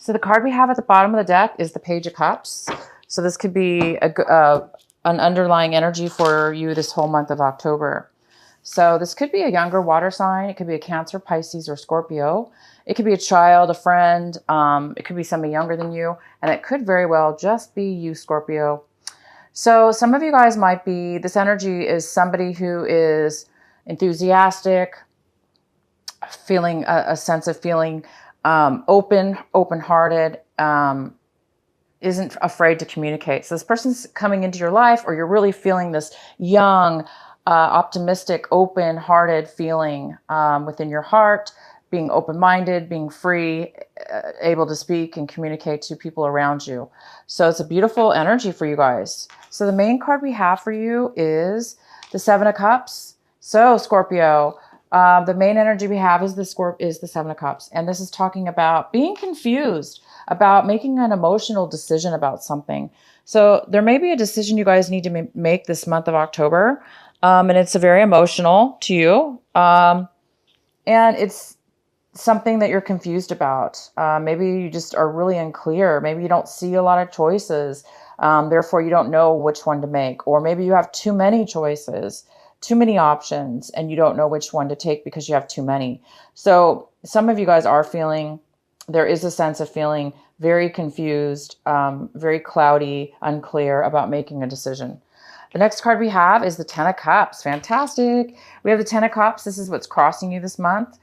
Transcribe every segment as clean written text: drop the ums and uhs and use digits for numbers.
So the card we have at the bottom of the deck is the Page of Cups. So this could be an underlying energy for you this whole month of October. So this could be a younger water sign. It could be a Cancer, Pisces, or Scorpio. It could be a child, a friend. It could be somebody younger than you. And it could very well just be you, Scorpio. So some of you guys might be, this energy is somebody who is enthusiastic, feeling a sense of feeling open-hearted, isn't afraid to communicate. So this person's coming into your life, or you're really feeling this young, optimistic, open-hearted feeling within your heart, being open-minded, being free, able to speak and communicate to people around you. So it's a beautiful energy for you guys. So the main card we have for you is the Seven of Cups. So Scorpio, the main energy we have is the Seven of Cups. And this is talking about being confused, about making an emotional decision about something. So there may be a decision you guys need to make this month of October. And it's very emotional to you. And it's something that you're confused about. Maybe you just are really unclear. Maybe you don't see a lot of choices. Therefore, you don't know which one to make. Or maybe you have too many choices, too many options, and you don't know which one to take because you have too many. So some of you guys are feeling, there is a sense of feeling very confused, very cloudy, unclear about making a decision. The next card we have is the Ten of Cups. Fantastic. We have the Ten of Cups. This is what's crossing you this month.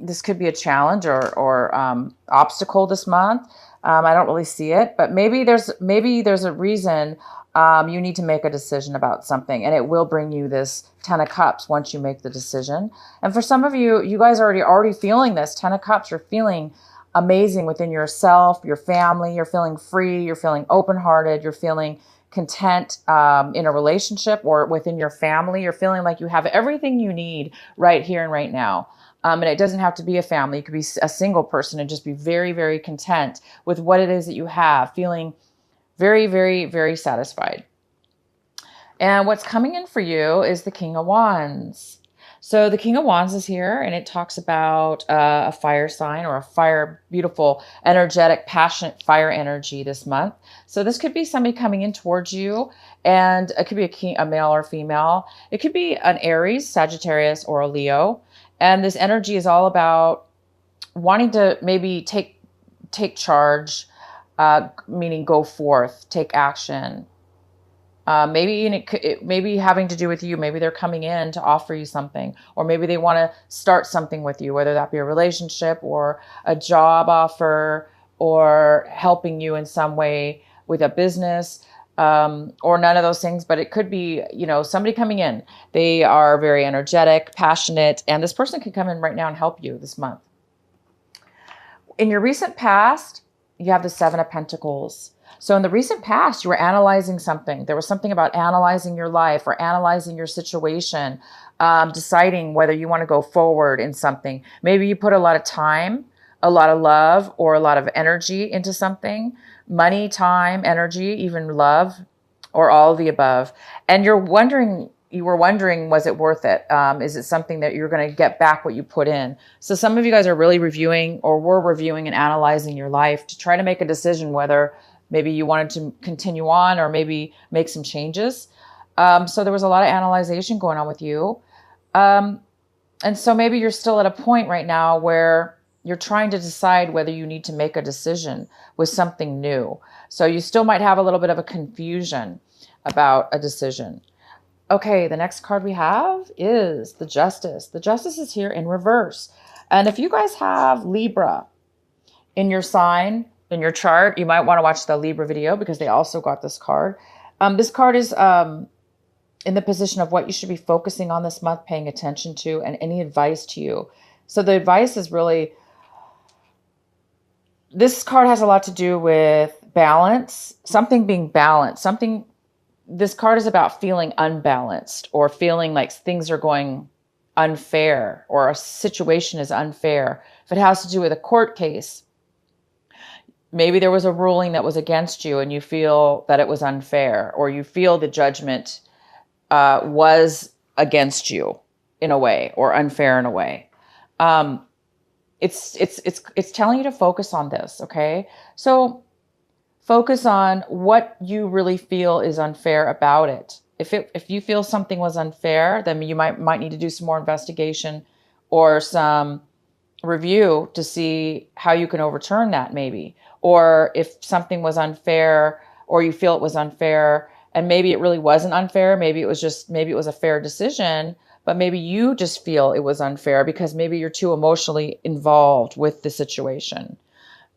This could be a challenge or obstacle this month. I don't really see it, but maybe there's a reason you need to make a decision about something, and it will bring you this Ten of Cups once you make the decision. And for some of you, you guys are already feeling this Ten of Cups. You're feeling amazing within yourself, your family. You're feeling free. You're feeling open-hearted. You're feeling content in a relationship or within your family. You're feeling like you have everything you need right here and right now. And it doesn't have to be a family. You could be a single person and just be very, very content with what it is that you have, feeling very, very, very satisfied. And what's coming in for you is the King of Wands. So the King of Wands is here, and it talks about a fire sign or beautiful, energetic, passionate fire energy this month. So this could be somebody coming in towards you, and it could be a male or female. It could be an Aries, Sagittarius, or a Leo. And this energy is all about wanting to maybe take charge, meaning go forth, take action. Maybe it may be having to do with you. Maybe they're coming in to offer you something, or maybe they want to start something with you, whether that be a relationship or a job offer or helping you in some way with a business. Or none of those things, but it could be, somebody coming in. They are very energetic, passionate, and this person could come in right now and help you this month. In your recent past, you have the Seven of Pentacles. So in the recent past, you were analyzing something. There was something about analyzing your life or analyzing your situation, deciding whether you want to go forward in something. Maybe you put a lot of time, a lot of love, or a lot of energy into something. Money, time, energy, even love, or all of the above. And you were wondering, was it worth it? Is it something that you're going to get back what you put in? So some of you guys are really reviewing, or were reviewing and analyzing your life to try to make a decision whether maybe you wanted to continue on or maybe make some changes. So there was a lot of analyzation going on with you. And so maybe you're still at a point right now where you're trying to decide whether you need to make a decision with something new. So you still might have a little bit of a confusion about a decision. Okay, the next card we have is the Justice. The Justice is here in reverse. And if you guys have Libra in your sign, in your chart, you might want to watch the Libra video because they also got this card. This card is in the position of what you should be focusing on this month, paying attention to, and any advice to you. So the advice is really, this card has a lot to do with balance, something being balanced, this card is about feeling unbalanced or feeling like things are going unfair or a situation is unfair. If it has to do with a court case, maybe there was a ruling that was against you and you feel that it was unfair, or you feel the judgment was against you in a way or unfair in a way. it's telling you to focus on this. Okay. So focus on what you really feel is unfair about it. If you feel something was unfair, then you might need to do some more investigation or some review to see how you can overturn that, maybe. Or if something was unfair, or you feel it was unfair, and maybe it really wasn't unfair, maybe it was a fair decision, but maybe you just feel it was unfair because maybe you're too emotionally involved with the situation.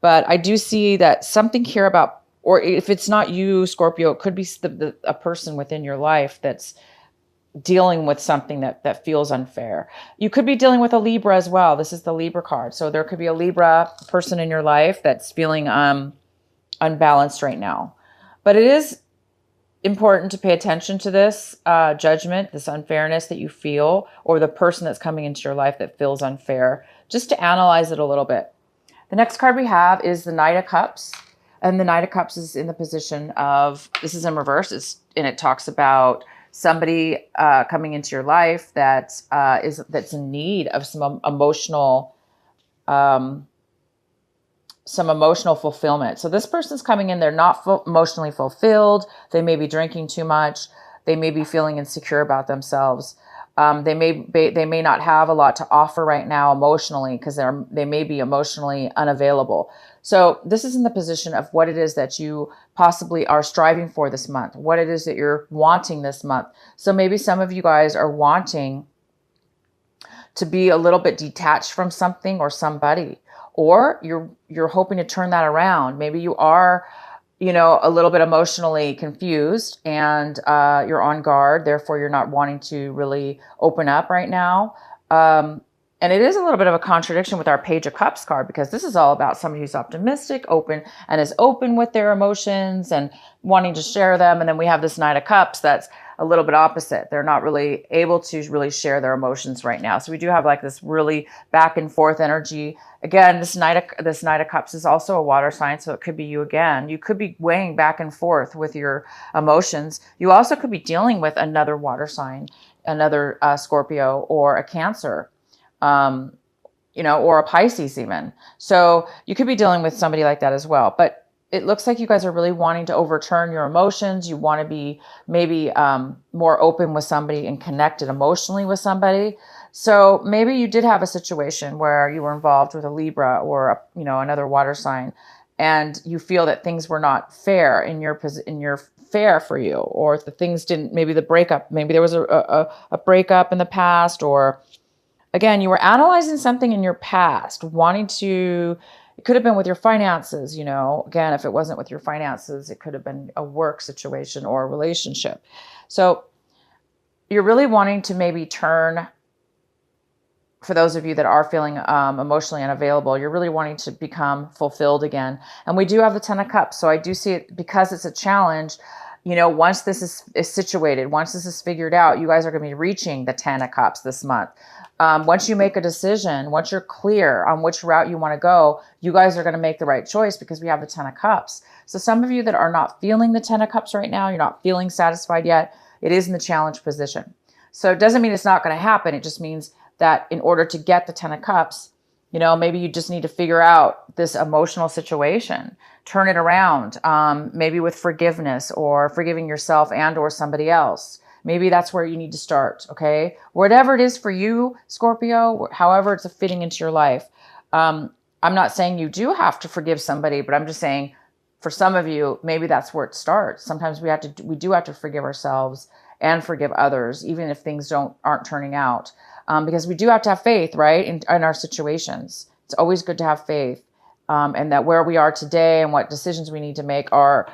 But I do see that something here about, or if it's not you, Scorpio, it could be a person within your life that's dealing with something that feels unfair. You could be dealing with a Libra as well. This is the Libra card. So there could be a Libra person in your life that's feeling unbalanced right now. But it is important to pay attention to this judgment, this unfairness that you feel, or the person that's coming into your life that feels unfair, just to analyze it a little bit. The next card we have is the Knight of Cups. And the Knight of Cups is in the position of, this is in reverse, and it talks about somebody coming into your life that's in need of some emotional fulfillment. So this person's coming in, they're not emotionally fulfilled. They may be drinking too much. They may be feeling insecure about themselves. They may not have a lot to offer right now emotionally because they may be emotionally unavailable. So this is in the position of what it is that you possibly are striving for this month, what it is that you're wanting this month. So maybe some of you guys are wanting to be a little bit detached from something or somebody, or you're hoping to turn that around. Maybe you are, a little bit emotionally confused and you're on guard. Therefore, you're not wanting to really open up right now. And it is a little bit of a contradiction with our Page of Cups card, because this is all about somebody who's optimistic, open, and is open with their emotions and wanting to share them. And then we have this Knight of Cups that's a little bit opposite. They're not really able to really share their emotions right now. So we do have like this really back and forth energy. Again, this Knight of Cups is also a water sign, so it could be you again. You could be weighing back and forth with your emotions. You also could be dealing with another water sign, another Scorpio or a Cancer. Or a Pisces even. So you could be dealing with somebody like that as well. But it looks like you guys are really wanting to overturn your emotions. You want to be maybe more open with somebody and connected emotionally with somebody. So maybe you did have a situation where you were involved with a Libra or another water sign, and you feel that things were not fair in your fair for you, or if the things didn't, maybe the breakup, maybe there was a breakup in the past, or again, you were analyzing something in your past, it could have been with your finances, again, if it wasn't with your finances, it could have been a work situation or a relationship. So you're really wanting to maybe turn, for those of you that are feeling emotionally unavailable, you're really wanting to become fulfilled again. And we do have the Ten of Cups. So I do see it, because it's a challenge, once this is situated, once this is figured out, you guys are going to be reaching the Ten of Cups this month. Once you make a decision, once you're clear on which route you want to go, you guys are going to make the right choice, because we have the Ten of Cups. So some of you that are not feeling the Ten of Cups right now, you're not feeling satisfied yet, it is in the challenge position. So it doesn't mean it's not going to happen. It just means that in order to get the Ten of Cups, maybe you just need to figure out this emotional situation, turn it around, maybe with forgiveness or forgiving yourself and or somebody else. Maybe that's where you need to start, okay? Whatever it is for you, Scorpio, however it's fitting into your life. I'm not saying you do have to forgive somebody, but I'm just saying for some of you, maybe that's where it starts. Sometimes we do have to forgive ourselves and forgive others, even if things aren't turning out. Because we do have to have faith, right, in our situations. It's always good to have faith, and that where we are today and what decisions we need to make are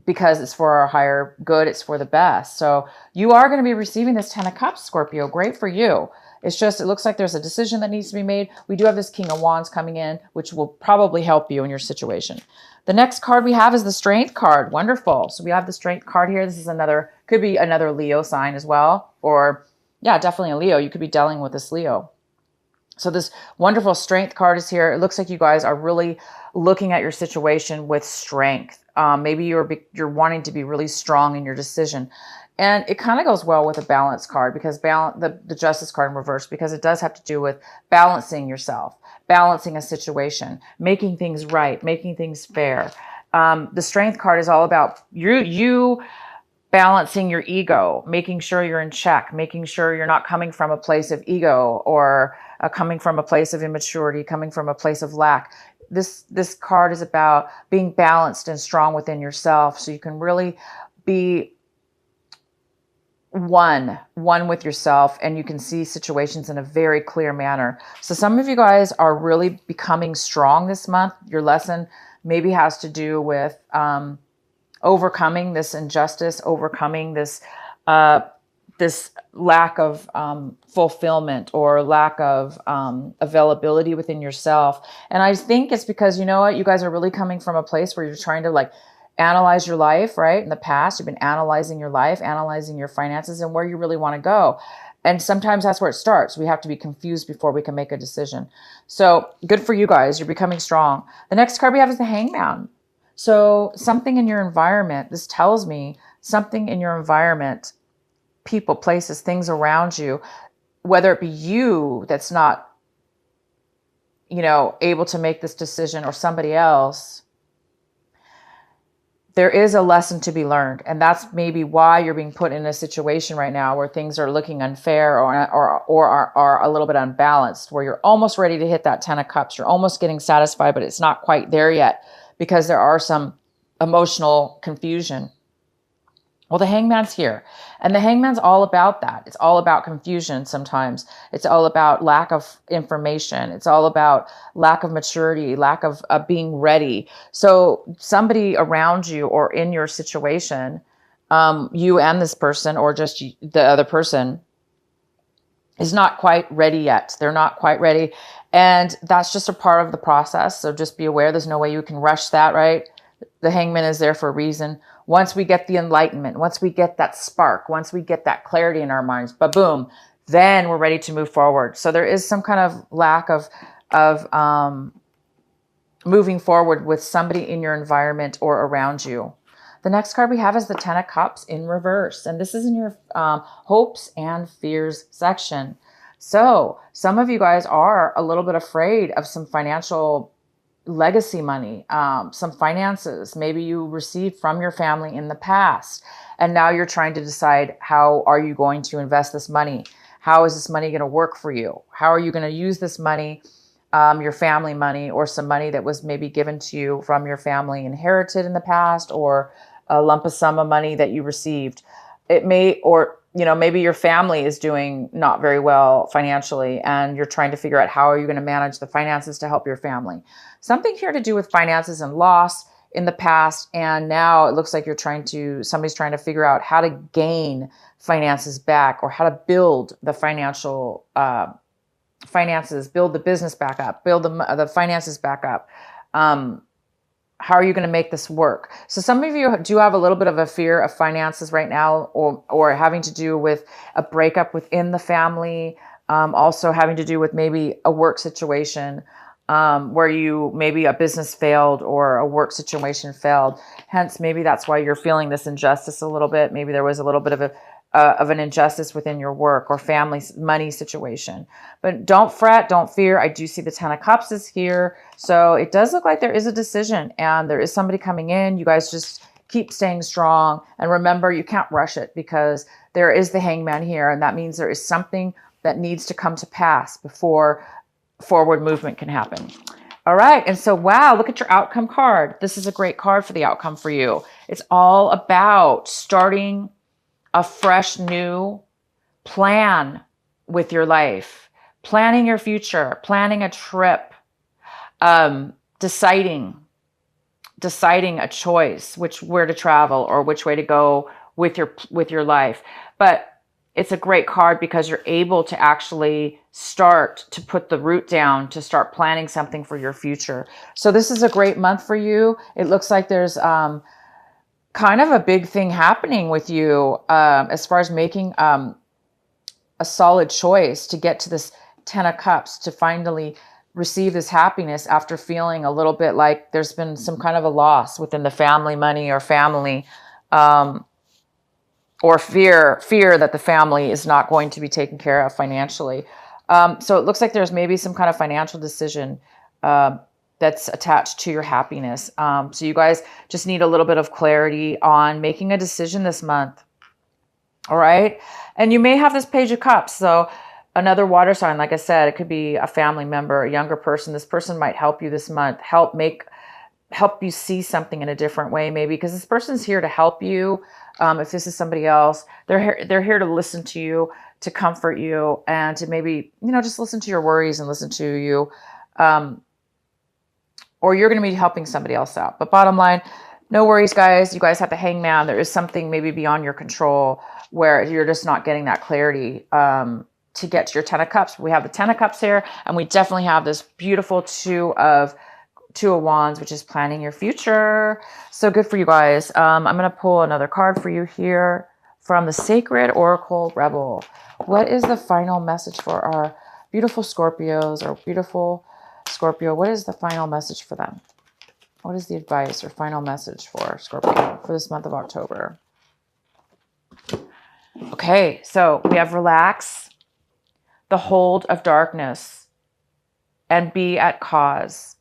because it's for our higher good, it's for the best. So you are going to be receiving this Ten of Cups, Scorpio. Great for you. It's just, it looks like there's a decision that needs to be made. We do have this King of Wands coming in, which will probably help you in your situation. The next card we have is the Strength card. Wonderful. So we have the Strength card here. This is could be another Leo sign as well, or yeah, definitely a Leo. You could be dealing with this Leo. So this wonderful Strength card is here. It looks like you guys are really looking at your situation with strength. Maybe you're wanting to be really strong in your decision. And it kind of goes well with a balance card, because the justice card in reverse, because it does have to do with balancing yourself, balancing a situation, making things right, making things fair. The strength card is all about you balancing your ego, making sure you're in check, making sure you're not coming from a place of ego, or coming from a place of immaturity, coming from a place of lack. This card is about being balanced and strong within yourself, so you can really be one with yourself, and you can see situations in a very clear manner. So some of you guys are really becoming strong this month. Your lesson maybe has to do with overcoming this injustice, overcoming this this lack of fulfillment, or lack of availability within yourself. And I think it's because, you know what, you guys are really coming from a place where you're trying to like analyze your life, right? In the past, you've been analyzing your life, analyzing your finances, and where you really want to go. And sometimes that's where it starts. We have to be confused before we can make a decision. So good for you guys. You're becoming strong. The next card we have is the Hangman. So something in your environment, this tells me something in your environment, people, places, things around you, whether it be you that's not, able to make this decision, or somebody else, there is a lesson to be learned. And that's maybe why you're being put in a situation right now where things are looking unfair, or are a little bit unbalanced, where you're almost ready to hit that 10 of Cups. You're almost getting satisfied, but it's not quite there yet, because there are some emotional confusion. Well, the Hangman's here, and the Hangman's all about that. It's all about confusion sometimes. It's all about lack of information. It's all about lack of maturity, lack of being ready. So somebody around you, or in your situation, you and this person, or just the other person, is not quite ready yet. They're not quite ready. And that's just a part of the process. So just be aware, there's no way you can rush that, right? The Hangman is there for a reason. Once we get the enlightenment, once we get that spark, once we get that clarity in our minds, ba-boom, then we're ready to move forward. So there is some kind of lack of moving forward with somebody in your environment or around you. The next card we have is the 10 of Cups in reverse. And this is in your hopes and fears section. So some of you guys are a little bit afraid of some financial legacy money, some finances maybe you received from your family in the past. And now you're trying to decide, how are you going to invest this money? How is this money going to work for you? How are you going to use this money, your family money, or some money that was maybe given to you from your family, inherited in the past, or a lump of sum of money that you received? It may, or maybe your family is doing not very well financially, and you're trying to figure out, how are you going to manage the finances to help your family? Something here to do with finances and loss in the past. And now it looks like somebody's trying to figure out how to gain finances back, or how to build the financial finances, build the business back up, build the finances back up. How are you going to make this work? So some of you do have a little bit of a fear of finances right now, or having to do with a breakup within the family. Also having to do with maybe a work situation, where maybe a business failed, or a work situation failed. Hence, maybe that's why you're feeling this injustice a little bit. Maybe there was a little bit of an injustice within your work or family money situation. But don't fret, don't fear. I do see the 10 of Cups is here. So it does look like there is a decision, and there is somebody coming in. You guys just keep staying strong. And remember, you can't rush it, because there is the Hangman here. And that means there is something that needs to come to pass before forward movement can happen. All right. And so, wow, look at your outcome card. This is a great card for the outcome for you. It's all about starting a fresh new plan with your life, planning your future, planning a trip, deciding a choice, where to travel, or which way to go with your life. But it's a great card, because you're able to actually start to put the root down, to start planning something for your future. So this is a great month for you. It looks like there's kind of a big thing happening with you, as far as making a solid choice to get to this 10 of Cups, to finally receive this happiness after feeling a little bit like there's been some kind of a loss within the family money or family. or fear that the family is not going to be taken care of financially. So it looks like there's maybe some kind of financial decision that's attached to your happiness. So you guys just need a little bit of clarity on making a decision this month. All right. And you may have this Page of Cups. So another water sign, like I said, it could be a family member, a younger person. This person might help you this month, help you see something in a different way, maybe, because this person's here to help you. If this is somebody else, they're here to listen to you, to comfort you, and to maybe, just listen to your worries and listen to you. Or you're going to be helping somebody else out. But bottom line, no worries, guys. You guys have the Hangman. There is something maybe beyond your control where you're just not getting that clarity to get to your Ten of Cups. We have the Ten of Cups here, and we definitely have this beautiful Two of Wands, which is planning your future. So good for you guys. I'm going to pull another card for you here from the Sacred Oracle Rebel. What is the final message for our beautiful Scorpios, or beautiful Scorpio? What is the final message for them? What is the advice or final message for Scorpio for this month of October? Okay, so we have relax, the hold of darkness, and be at cause.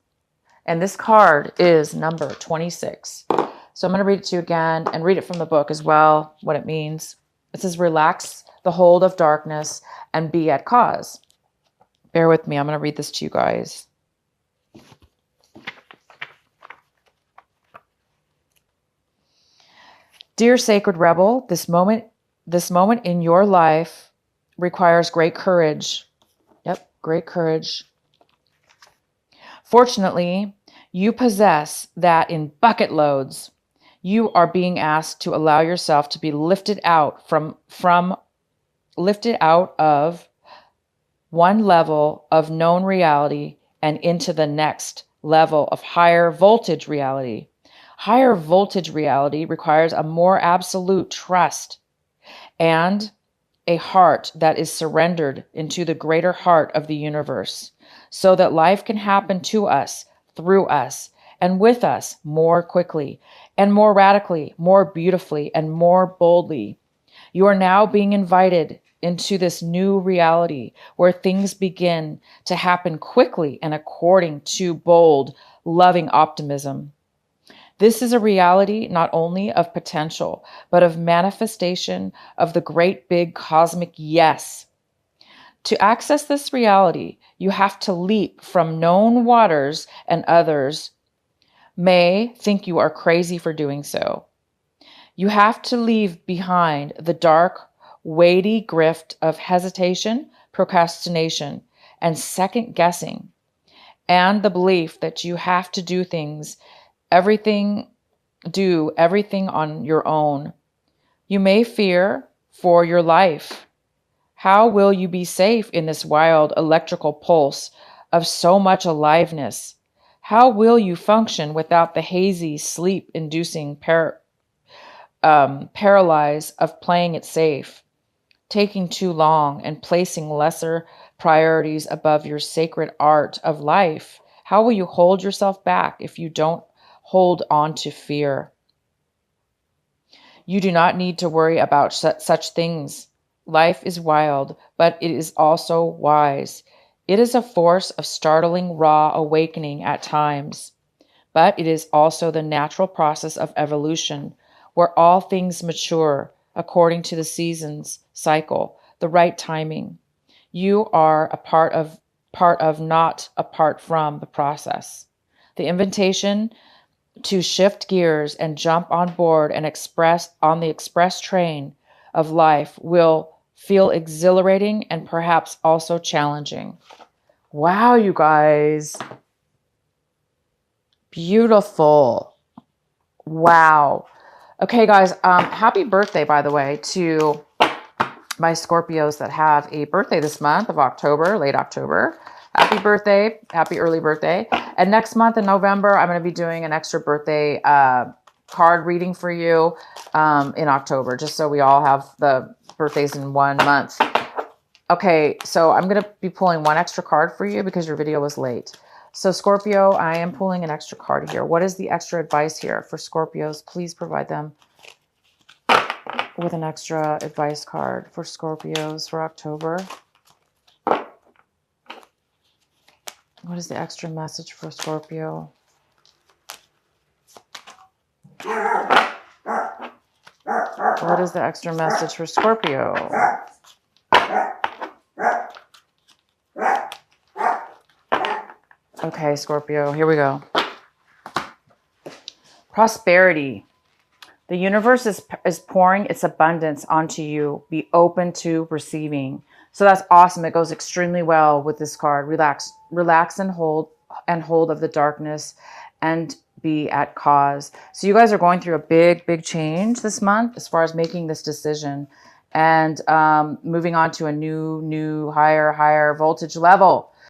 And this card is number 26. So I'm going to read it to you again and read it from the book as well, what it means. It says, relax the hold of darkness and be at cause. Bear with me. I'm going to read this to you guys. Dear Sacred Rebel, this moment in your life requires great courage. Yep, great courage. Fortunately, you possess that in bucket loads. You are being asked to allow yourself to be lifted out of one level of known reality and into the next level of higher voltage reality. Higher voltage reality requires a more absolute trust and a heart that is surrendered into the greater heart of the universe, so that life can happen to us, through us, and with us more quickly and more radically, more beautifully, and more boldly. You are now being invited into this new reality where things begin to happen quickly and according to bold, loving optimism. This is a reality not only of potential, but of manifestation of the great big cosmic yes. To access this reality, you have to leap from known waters, and others may think you are crazy for doing so. You have to leave behind the dark, weighty grift of hesitation, procrastination, and second guessing, and the belief that you have to do everything on your own. You may fear for your life. How will you be safe in this wild electrical pulse of so much aliveness? How will you function without the hazy, sleep-inducing paralyze of playing it safe, taking too long, and placing lesser priorities above your sacred art of life? How will you hold yourself back if you don't hold on to fear? You do not need to worry about such things. Life is wild, but it is also wise. It is a force of startling, raw awakening at times, but it is also the natural process of evolution, where all things mature according to the seasons cycle, the right timing. You are a part of, not apart from the process. The invitation to shift gears and jump on board and on the express train of life will feel exhilarating and perhaps also challenging. Wow, you guys. Beautiful. Wow. Okay, guys, happy birthday, by the way, to my Scorpios that have a birthday this month of October, late October. Happy birthday. Happy early birthday. And next month in November, I'm going to be doing an extra birthday card reading for you in October, just so we all have the birthdays in 1 month. Okay, so I'm going to be pulling one extra card for you because your video was late. So Scorpio, I am pulling an extra card here. What is the extra advice here for Scorpios? Please provide them with an extra advice card for Scorpios for October. What is the extra message for Scorpio? What is the extra message for Scorpio? Okay, Scorpio, here we go. Prosperity. The universe is pouring its abundance onto you. Be open to receiving. So that's awesome. It goes extremely well with this card. Relax and hold of the darkness and be at cause. So you guys are going through a big change this month as far as making this decision and moving on to a new, higher voltage level.